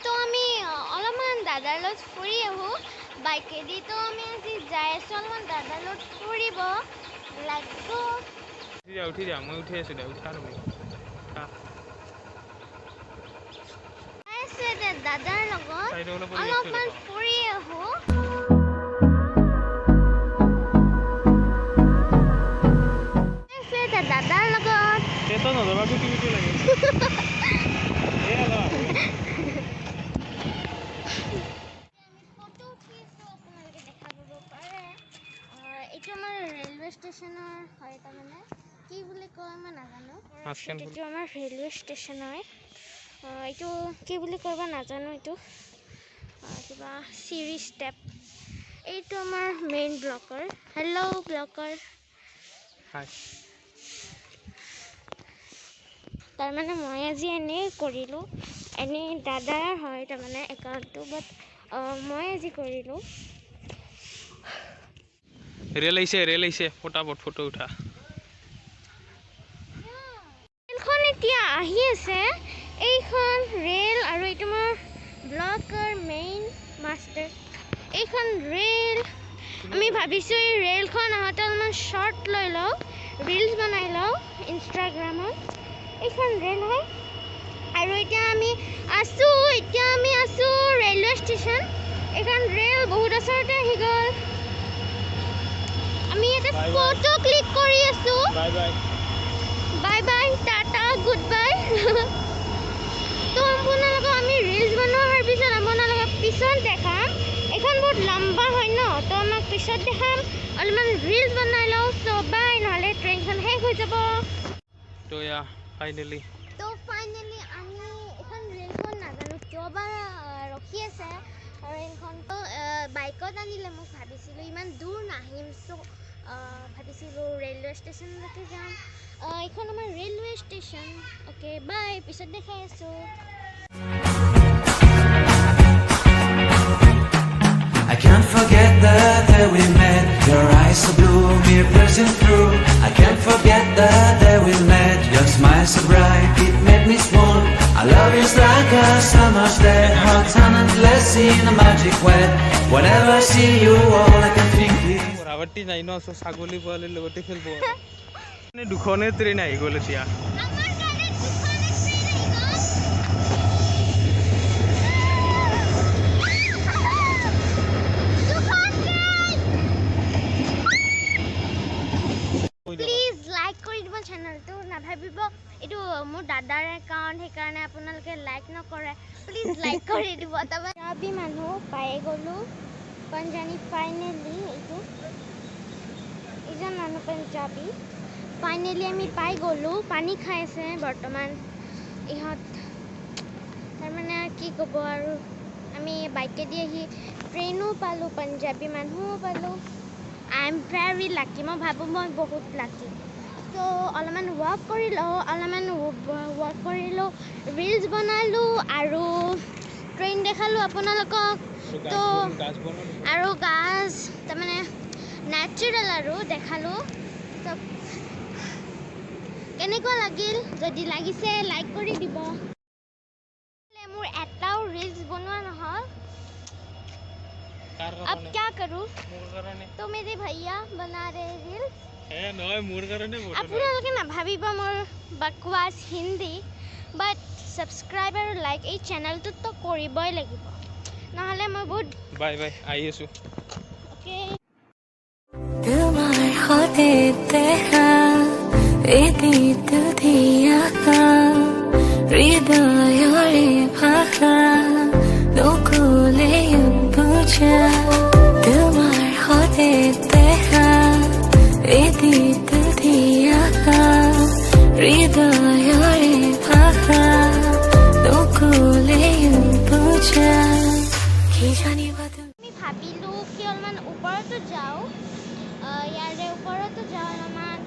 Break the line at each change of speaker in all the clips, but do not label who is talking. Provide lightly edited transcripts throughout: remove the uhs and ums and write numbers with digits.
তো আমি অলপমান দাদাৰ লগত ফুৰি আহোঁ বাইকেদি। তো আমি আজি যাই আছোঁ অলপমান দাদাৰ লগত ফুৰিব লাগিব।
উঠি যা মই উঠি আছোঁ দে উঠা তুমি
দাদাৰ লগত অলপমান ফুৰি আহোঁ। দাদাৰ লগত এইটো আমাৰ ৰেলৱে ষ্টেচনৰ হয়, তাৰমানে কি বুলি কয় মই নাজানো। এইটো আমাৰ ৰেলৱে ষ্টেচন হয়, এইটো কি বুলি কয় বা নাজানো। এইটো কিবা চিৰি ষ্টেপ। এইটো আমাৰ মেইন ব্লকৰ। হেল্ল' ব্লকৰ। তাৰমানে মই আজি এনেই কৰিলোঁ, এনেই দাদাৰ হয় তাৰমানে একাউণ্টটো, বাট মই আজি কৰিলোঁ।
ৰেল আহিছে ফটাফট ফটো উঠা।
ৰেলখন এতিয়া আহি আছে, এইখন ৰেল। আৰু এইটো মোৰ ব্লকৰ মেইন মাষ্টাৰ। এইখন ৰেল। আমি ভাবিছোঁ এই ৰেলখন আহোঁতে অলপমান শ্বৰ্ট লৈ লওঁ, ৰিলছ বনাই লওঁ ইনষ্টাগ্ৰামত। এইখন ৰেল হয় আৰু এতিয়া আমি আছোঁ ৰেলৱে ষ্টেচন। এইখন ৰেল বহুত ওচৰতে আহি গ'ল। আমি এটা ফটো ক্লিক কৰি আছোঁ। Bye bye, Tata, good bye. তো আপোনালোকক আমি ৰিলছ বনোৱাৰ পিছত আপোনালোকক পিছত দেখাম। এইখন বহুত লম্বা হয় ন, তো আমাক পিছত দেখাম। অলপমান ৰিলছ বনাই লওঁ। চ' বাই, নহ'লে ট্ৰেইনখন শেষ হৈ যাব।
তো
ফাইনেলি আমি এখন ৰেলখন নাজানো কিয় বা ৰখি আছে ৰেলখন। তো বাইকত আনিলে মোক ভাবিছিলোঁ ইমান দূৰ নাহিম, চ' ভাবিছিলোঁ ৰেলৱে ষ্টেচনলৈকে যাম। এইখন আমাৰ ৰেলৱে ষ্টেচন। অ'কে বাই, পিছত দেখাই আছোঁ।
I can't forget the day we met. Your eyes so blue, me piercing through. I can't forget the day we met. Your smile so bright, it made me swoon. I love you like a summer's day, hot and endless in a magic way. Whenever I see you, all I can think is
ৰাৱতী নাই ন, ছাগলী পোৱালিৰ লগতে খেলিব। দুখনে train আহি গ'ল এতিয়া।
Please like কৰি দিব চেনেলটো। নাভাবিব এইটো মোৰ দাদাৰ একাউণ্ট, সেইকাৰণে আপোনালোকে লাইক নকৰে। প্লিজ লাইক কৰি দিব। তাৰপৰা পাঞ্জাবী মানুহ পাই গ'লোঁ। পাঞ্জাবী ফাইনেলি, এইজন মানুহ পাঞ্জাবী। ফাইনেলি আমি পাই গ'লোঁ। পানী খাই আছে বৰ্তমান ইহঁত। তাৰমানে কি ক'ব আৰু, আমি বাইকেদি আহি ট্ৰেইনো পালোঁ, পাঞ্জাবী মানুহো পালোঁ। আই এম ভেৰি লাকি। মই ভাবোঁ মই বহুত লাকি। তো অলপমান ৱাক কৰিলোঁ, ৰিলছ বনালোঁ আৰু ট্ৰেইন দেখালোঁ আপোনালোকক। তো আৰু গাছ তাৰমানে নেচাৰেল আৰু দেখালোঁ। তো কেনেকুৱা লাগিল? যদি লাগিছে লাইক কৰি দিব। মোৰ এটাও ৰিলছ বনোৱা নহ'ল। अब क्या करूँ? तो मेरे भैया बना रहे रील्स। আপোনালোকে নাভাবিব মোৰ বকৱাছ হিন্দী, বাট ছাবস্ক্ৰাইব আৰু লাইক এই চেনেলটোতো কৰিবই লাগিব, নহ'লে মই বহুত
বাই বাই আহি আছোঁ।
অ'কে।
তোমার হতে দেখা এদিত দিয়া হৃদয়রে ভাষা নকলে বুঝা। তোমার হতে দেখা এদিত দিয়া হৃদয়রে ভাষা নকলে বুঝা। কি জানিব
আমি ভাবিলোঁ কি অলপমান ওপৰতো যাওঁ, ইয়াৰে ওপৰতো যাওঁ, অলপমান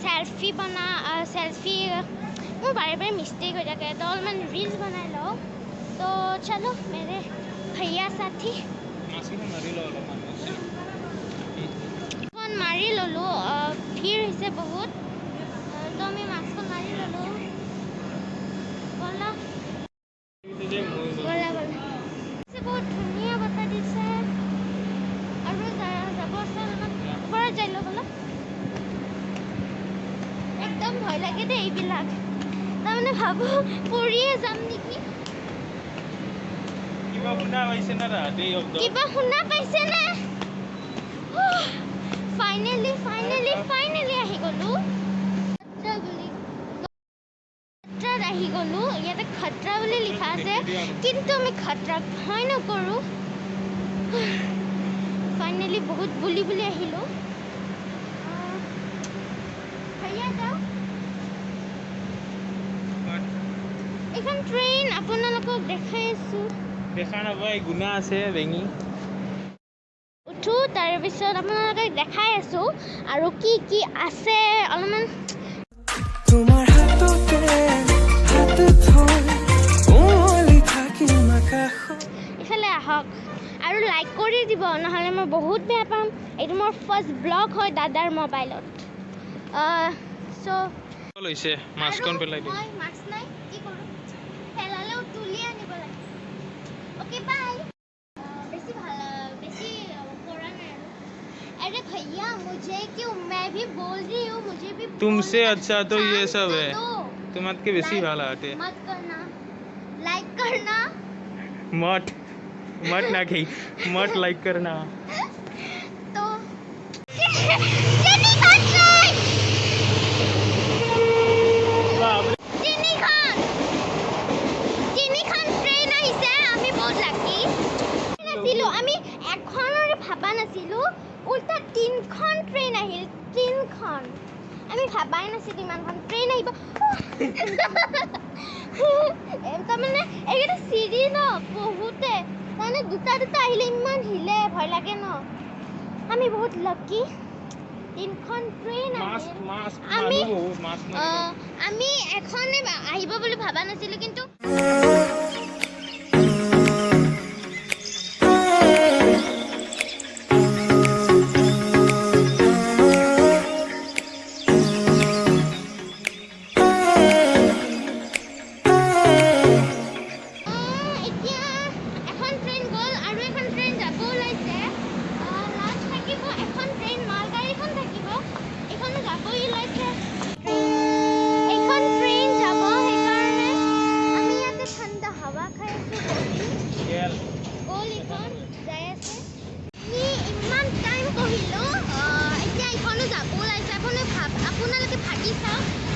চেলফি মোৰ বাৰে বাৰে মিষ্টেক হৈ থাকে, তো অলপমান ৰিলছ বনাই লওঁ। তো চলো মেৰে ভैया সাথী মাৰি ল'লোঁ। ভিৰ হৈছে বহুত, তো আমি মাছখন মাৰি ল'লোঁ। ব'লা। লাগে দেই এইবিলাক তাৰমানে ভাবো পৰিয়ে যাম নেকি
কিবা শুনা পাইছে না ৰাতি শব্দ
কিবা শুনা পাইছে নে ফাইনেলি আহি গলো খটৰা আহি গলো ইয়াতে খটৰা বুলি লিখা আছে কিন্তু আমি খটৰা ভয় নকৰো ফাইনেলি বহুত বুলি আহিলো ভैया যাও এখন ট্ৰেইন আপোনালোকক দেখাই আছো
দেখা নাপায় গুণা আছে বেঙি
উঠো তাৰপিছত আপোনালোকক দেখাই আছো আৰু কি আছে অলপমান
তোমাৰ হাততে হাত থৈ কোমলি থাকিম আকাশত
ইফালে আহক আৰু লাইক কৰি দিব নহ'লে মই বহুত বেয়া পাম এইটো মোৰ ফাৰ্ষ্ট ব্লগ হয় দাদাৰ মোবাইলত চ'
লৈছে মাছখন পেলাই দিম
মই মাছ নাই কি কৰোঁ পেলালেও তুলি আনিব লাগে ओके बाय बेसी करा नहीं अरे भैया मुझे क्यों मैं भी बोल रही हूँ मुझे भी
तुमसे
बोलना
अच्छा तो ये
chance
सब है
दो।
तुम्हारे के बेसी
Like
भाला आते
मत करना लाइक करना
मत ना कही मत लाइक करना
तो जेनी खान ट्रेन ट्रेन আহিছে আমি বহুত লাকি নাছিলো আমি এখনৰে ভাবা নাছিলো উল্টা তিনখন ট্ৰেইন আহিল তিনখন আমি ভাবাই নাছিলো ইমানখন ট্ৰেইন আহিব তাৰমানে এইকেইটা চিৰি ন বহুতে তাৰমানে দুটা আহিলে ইমান হিলে ভয় লাগে ন আমি বহুত লাকি তিনখন ট্ৰেইন আহিল আমি আমি এখনে আহিব বুলি ভাবা নাছিলো কিন্তু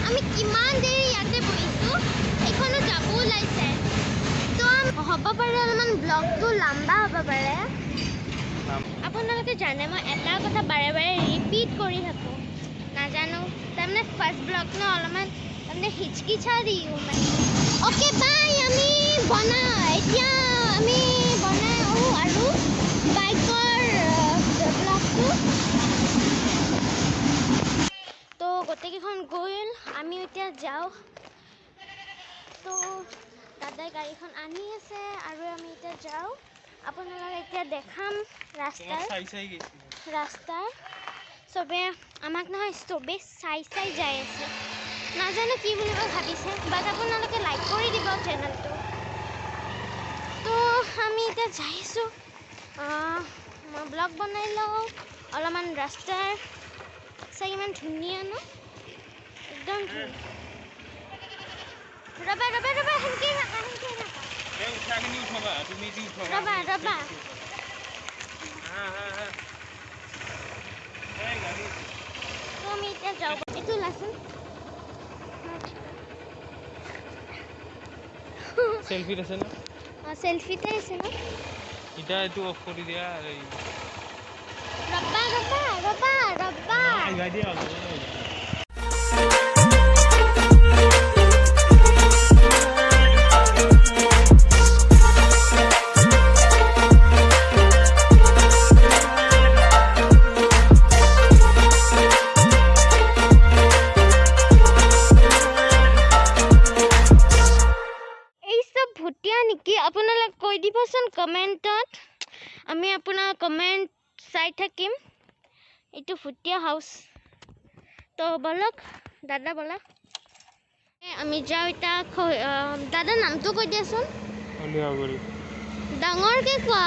আমি কিমান দেৰি ইয়াতে বহিছো এইখনো যাব ওলাইছে তো হ'ব পাৰে অলপমান ব্লগটো লম্বা হ'ব পাৰে আপোনালোকে জানে মই এটা কথা বাৰে বাৰে ৰিপিট কৰি থাকোঁ নাজানো তাৰমানে ফাৰ্ষ্ট ব্লগ ন অলপমান তাৰমানে হিচকিচা দিওঁ মানে অ'কে বাই আমি এতিয়া আমি বনাই আৰু বাইকৰ ব্লগটো তো গোটেইকেইখন গ'ল আমি এতিয়া যাওঁ তো দাদাই গাড়ীখন আনি আছে আৰু আমি এতিয়া যাওঁ আপোনালোকক এতিয়া দেখাম ৰাস্তাৰ চবে আমাক নহয় চবে চাই যাই আছে নাজানো কি বুলিব ভাবিছে বাট আপোনালোকে লাইক কৰি দিব চেনেলটো তো আমি এতিয়া যাই আছোঁ মই ব্লগ বনাই লওঁ অলপমান ৰাস্তাৰ চাই ইমান ধুনীয়া ন একদম ৰবা সেনেকৈ নাকা ৰবা তো আমি এতিয়া যাওঁ এইটো লাচোন
সেলফিত আছে না
সেলফিতে আছে ন
এটা এইটো অফ কৰি দিয়া
ৰবা
আইগা দিয়া আপোনালোক কৈ দিবচোন কমেণ্টত আমি আপোনাৰ কমেণ্ট চাই থাকিম এইটো ভুটীয়া হাউচ তো বলক দাদা বলা আমি যাওঁ এতিয়া দাদাৰ নামটো কৈ দিয়াচোন ডাঙৰকে কোৱা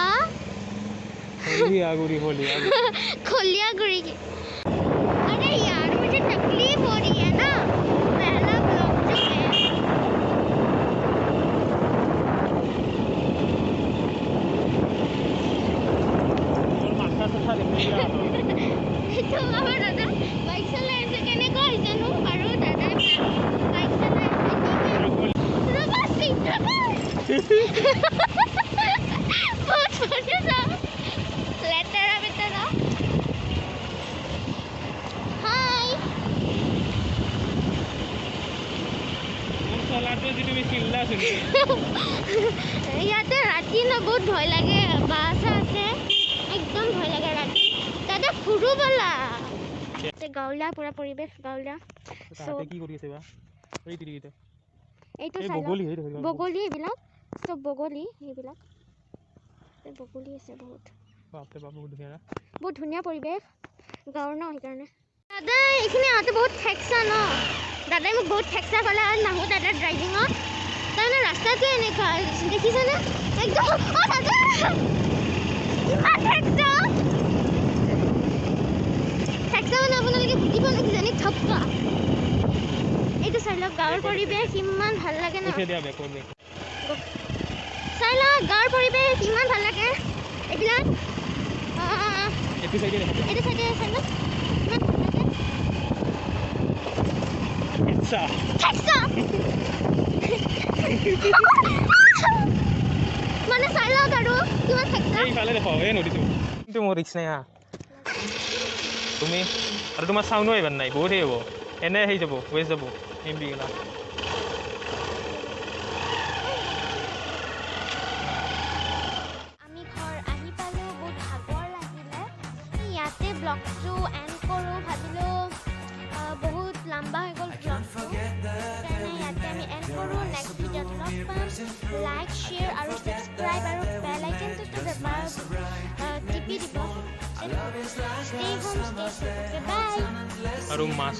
खलियागुड़ी की अरे यार मुझे तकलीफ हो रही है ना पहला
বহুত ধুনীয়া যাওঁ লেতেৰা বেতেৰা হাই ইয়াতে ৰাতি ন বহুত ভয় লাগে বাছ আছে একদম ভয় লাগে ৰাতি তাতে ফুৰো বলা গাঁৱলীয়া পুৰা পৰিৱেশ গাঁৱলীয়া এইটো বগলী এইবিলাক চব বগলী এইবিলাক বগলী আছে বহুত বহুত ধুনীয়া পৰিৱেশ গাঁৱৰ ন সেইকাৰণে দাদা এইখিনি আহোঁতে বহুত ঠেকচা ন দাদাই মোক বহুত ঠেকচা ক'লে আৰু নাহোঁ দাদাৰ ড্ৰাইভিঙত তাৰমানে ৰাস্তাটো এনেকুৱা দেখিছেনে একদম দাদা ঠেকচা মানে আপোনালোকে বুজিব নে কিজানি ঠপকা এইটো চাই লওক গাঁৱৰ পৰিৱেশ ইমান ভাল লাগে ন চাই লওক গাঁৱৰ পৰিৱেশ ইমান ভাল লাগে এইবিলাক এইটো চাইডে চাই লওক ইমান ভাল লাগে মানে চাই লওক আৰু কিমান
কিন্তু মোৰ ৰিক্স নাই হা তুমি আৰু তোমাৰ চাউণ্ডো আহিবাৰ নাই বহুত হেৰি হ'ব এনে হেৰি যাব ৱেষ্ট যাব এমবি গেলা
আমি ঘৰ আহি পালোঁ বহুত ভাগৰ লাগিলে ইয়াতে ব্লগটো এণ্ড কৰোঁ ভাবিলোঁ বহুত লম্বা হৈ গ'ল ব্লগটো সেইকাৰণে ইয়াতে আমি এণ্ড কৰোঁ নেক্সট ভিডিঅ'ত লগ পাম লাইক শ্বেয়াৰ আৰু ছাবস্ক্ৰাইব আৰু বেল আইকনটোতো টিপি দিব stay home stay safe bye
আৰু মাছ